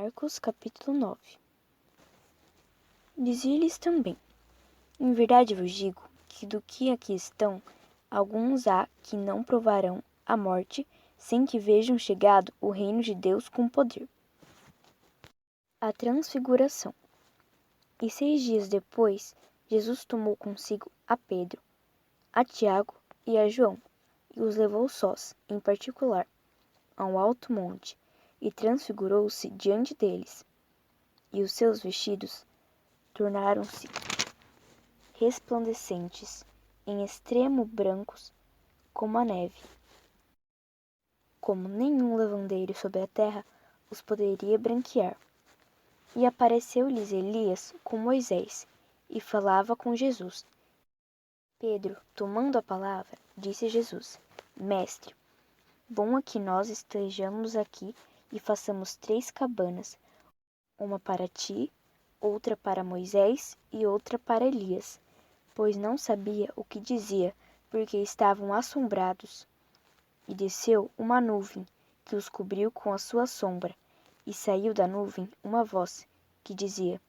Marcos capítulo 9. Dizia-lhes também: Em verdade vos digo que do que aqui estão, alguns há que não provarão a morte, sem que vejam chegado o reino de Deus com poder. A transfiguração. E 6 dias depois, Jesus tomou consigo a Pedro, a Tiago e a João, e os levou sós, em particular, a um alto monte, e transfigurou-se diante deles. E os seus vestidos tornaram-se resplandecentes, em extremo brancos como a neve, como nenhum lavandeiro sobre a terra os poderia branquear. E apareceu-lhes Elias com Moisés, e falava com Jesus. Pedro, tomando a palavra, disse a Jesus: Mestre, bom é que nós estejamos aqui e façamos 3 cabanas, uma para ti, outra para Moisés e outra para Elias. Pois não sabia o que dizia, porque estavam assombrados. E desceu uma nuvem, que os cobriu com a sua sombra, e saiu da nuvem uma voz, que dizia: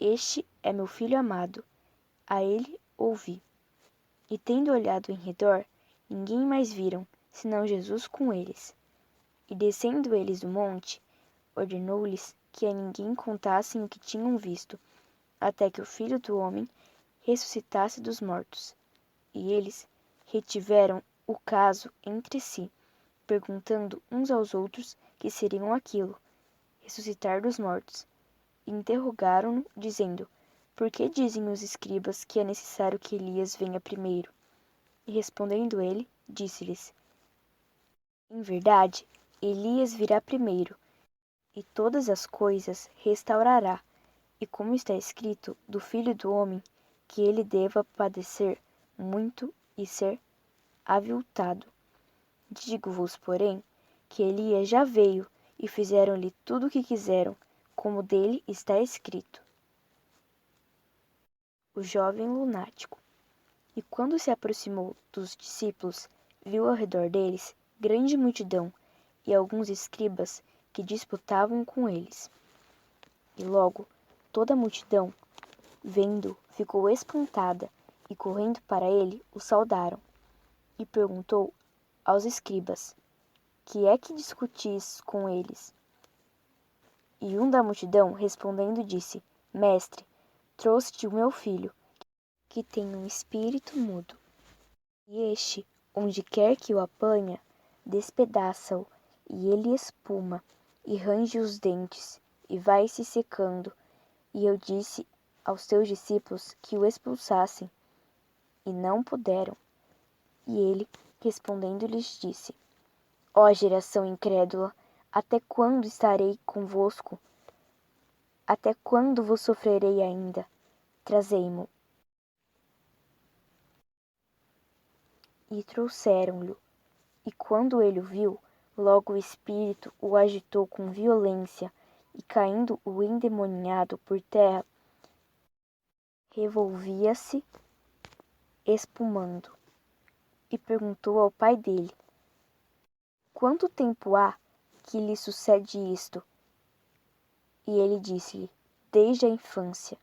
Este é meu filho amado, a ele ouvi. E tendo olhado em redor, ninguém mais viram, senão Jesus com eles. E descendo eles do monte, ordenou-lhes que a ninguém contassem o que tinham visto, até que o Filho do Homem ressuscitasse dos mortos. E eles retiveram o caso entre si, perguntando uns aos outros que seriam aquilo, ressuscitar dos mortos. E interrogaram-no, dizendo: Por que dizem os escribas que é necessário que Elias venha primeiro? E respondendo ele, disse-lhes: Em verdade, Elias virá primeiro, e todas as coisas restaurará. E como está escrito do Filho do Homem, que ele deva padecer muito e ser aviltado. Digo-vos, porém, que Elias já veio, e fizeram-lhe tudo o que quiseram, como dele está escrito. O jovem lunático. E quando se aproximou dos discípulos, viu ao redor deles grande multidão, e alguns escribas que disputavam com eles. E logo toda a multidão, vendo, ficou espantada, e correndo para ele, o saudaram. E perguntou aos escribas: Que é que discutis com eles? E um da multidão, respondendo, disse: Mestre, trouxe-te o meu filho, que tem um espírito mudo. E este, onde quer que o apanha, despedaça-o, e ele espuma, e range os dentes, e vai se secando. E eu disse aos teus discípulos que o expulsassem, e não puderam. E ele, respondendo, lhes disse: Ó geração incrédula, até quando estarei convosco? Até quando vos sofrerei ainda? Trazei-mo. E trouxeram-lhe. E quando ele o viu, logo o espírito o agitou com violência, e caindo o endemoniado por terra, revolvia-se, espumando. E perguntou ao pai dele: Quanto tempo há que lhe sucede isto? E ele disse-lhe: Desde a infância.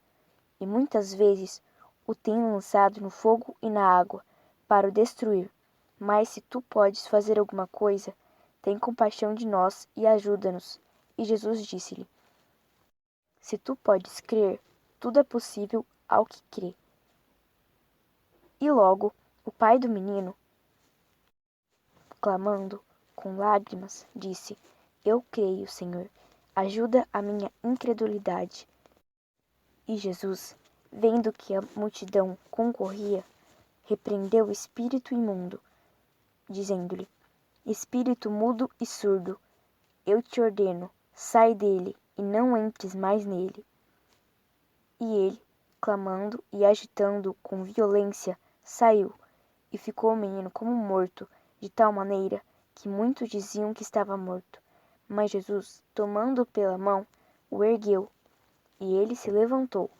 E muitas vezes o tem lançado no fogo e na água, para o destruir. Mas se tu podes fazer alguma coisa, tem compaixão de nós e ajuda-nos. E Jesus disse-lhe: Se tu podes crer, tudo é possível ao que crê. E logo o pai do menino, clamando com lágrimas, disse: Eu creio, Senhor, ajuda a minha incredulidade. E Jesus, vendo que a multidão concorria, repreendeu o espírito imundo, dizendo-lhe: Espírito mudo e surdo, eu te ordeno, sai dele e não entres mais nele. E ele, clamando e agitando com violência, saiu, e ficou o menino como morto, de tal maneira que muitos diziam que estava morto. Mas Jesus, tomando-o pela mão, o ergueu, e ele se levantou.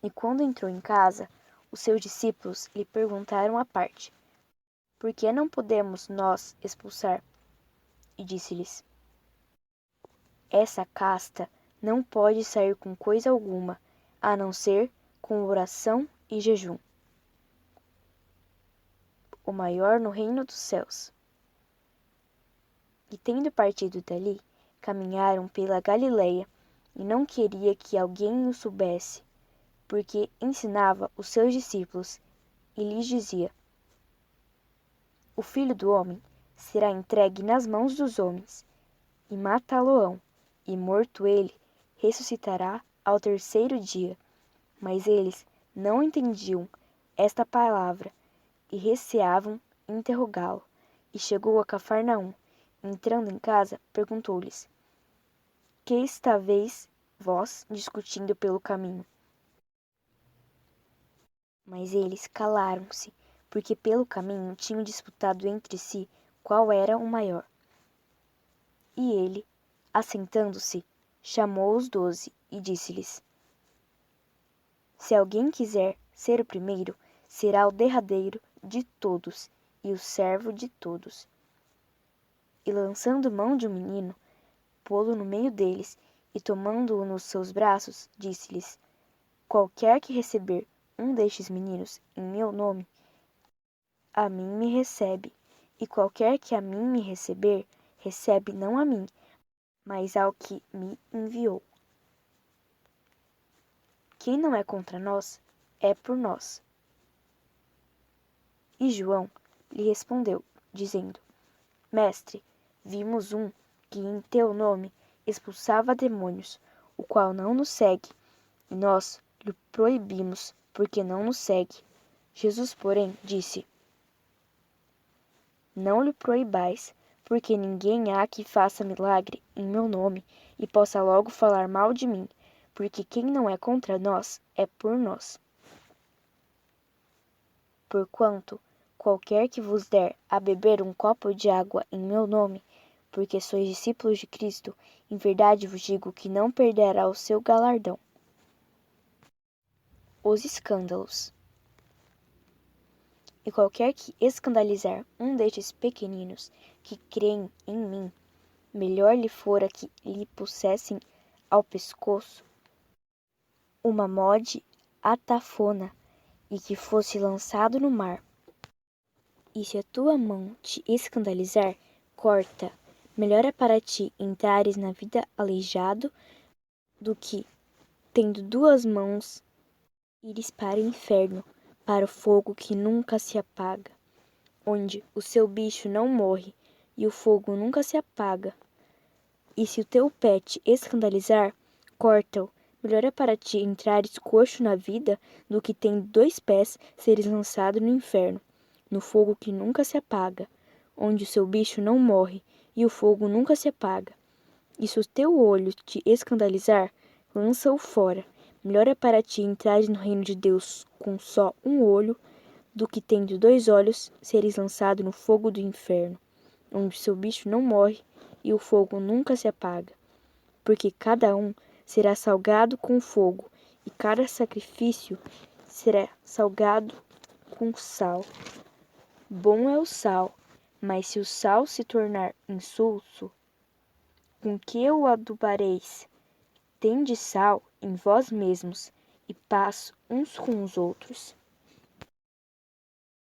E quando entrou em casa, os seus discípulos lhe perguntaram à parte: Por que não podemos nós expulsar? E disse-lhes: Essa casta não pode sair com coisa alguma, a não ser com oração e jejum. O maior no reino dos céus. E tendo partido dali, caminharam pela Galileia, e não queria que alguém o soubesse, porque ensinava os seus discípulos, e lhes dizia: O Filho do Homem será entregue nas mãos dos homens, e matá-lo-ão, e morto ele, ressuscitará ao terceiro dia. Mas eles não entendiam esta palavra, e receavam interrogá-lo. E chegou a Cafarnaum. Entrando em casa, perguntou-lhes: Que estáveis vós discutindo pelo caminho? Mas eles calaram-se, porque pelo caminho tinham disputado entre si qual era o maior. E ele, assentando-se, chamou os 12 e disse-lhes: Se alguém quiser ser o primeiro, será o derradeiro de todos e o servo de todos. E lançando mão de um menino, pô-lo no meio deles, e tomando-o nos seus braços, disse-lhes: Qualquer que receber um destes meninos em meu nome, a mim me recebe, e qualquer que a mim me receber, recebe não a mim, mas ao que me enviou. Quem não é contra nós, é por nós. E João lhe respondeu, dizendo: Mestre, vimos um que em teu nome expulsava demônios, o qual não nos segue, e nós lhe proibimos, porque não nos segue. Jesus, porém, disse: Não lhe proibais, porque ninguém há que faça milagre em meu nome e possa logo falar mal de mim, porque quem não é contra nós é por nós. Porquanto, qualquer que vos der a beber um copo de água em meu nome, porque sois discípulos de Cristo, em verdade vos digo que não perderá o seu galardão. Os escândalos. E qualquer que escandalizar um destes pequeninos que creem em mim, melhor lhe fora que lhe pusessem ao pescoço uma mode atafona e que fosse lançado no mar. E se a tua mão te escandalizar, corta. Melhor é para ti entrares na vida aleijado do que, tendo duas mãos, ires para o inferno, para o fogo que nunca se apaga, onde o seu bicho não morre e o fogo nunca se apaga. E se o teu pé te escandalizar, corta-o. Melhor é para ti entrares coxo na vida do que, tendo 2 pés, seres lançado no inferno, no fogo que nunca se apaga, onde o seu bicho não morre e o fogo nunca se apaga. E se o teu olho te escandalizar, lança-o fora. Melhor é para ti entrares no reino de Deus com só um olho, do que, tendo 2 olhos, seres lançado no fogo do inferno, onde o seu bicho não morre e o fogo nunca se apaga. Porque cada um será salgado com fogo, e cada sacrifício será salgado com sal. Bom é o sal, mas se o sal se tornar insulso, com que o adubareis? Tende sal em vós mesmos, e paz uns com os outros.